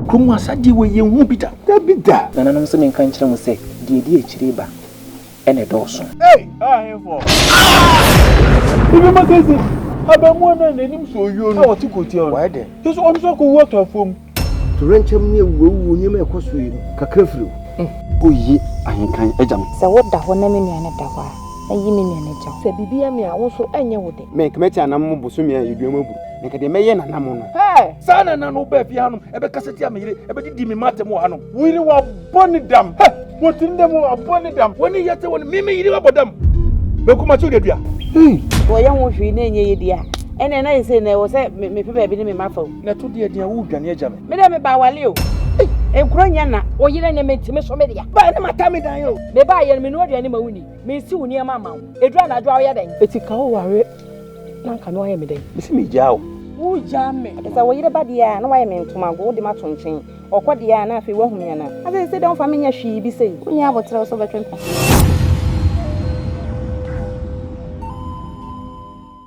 Kumu asadi we ye hu bida. Da bida. Na nanom se me nka nkyere mo se die die echire ba. Ene dɔɔso. Hey, hemfo. Ibi makezi. Abamu na nanim so yo no. Awoti koti on. Why there? Yeso on so ko water fom. Turenchem ne wuwu ni me ekoso yi kakra firi. Oyi ahenkan agya me. Se woda ho na me nuane da ho a, ayi me nuane gya. Se bibia me a wo so enye wo de. Me kemeti anam mo bosomi a eduama bu. Me kede meye nanam no. Hey, sana na no ba fi hanom, ebe kaseti amire, ebe didi mi matem wo hanom. Wiri wa boni dam. Hey, wotinde mo aboni dam. Woni yete woni mimi yiri wa bodam. Be kuma chu de dua. Wo ye ho hwi na enye ye dia. Ene na ise na wo se me pe ba bi ni me mafa. Na to de dia wo dwane agya me. Me de me ba wale o. Enkro nya na o yire nya metime so me dia. Ba ne mata me dan yo. Me ba ye me no aduane ma wuni. Me si wuni ma ma. Edura na adwa wo ye den. Etika wo ware na nka no ye me den. Me si me gya o. Wo ja me. Esa wo yire ba dia na wa ye me ntoma go de ma tonchen. Okọ dia na afi wo hu me na. Ase se don fa me nya hwi bi sei. Unya abotre so betwempa.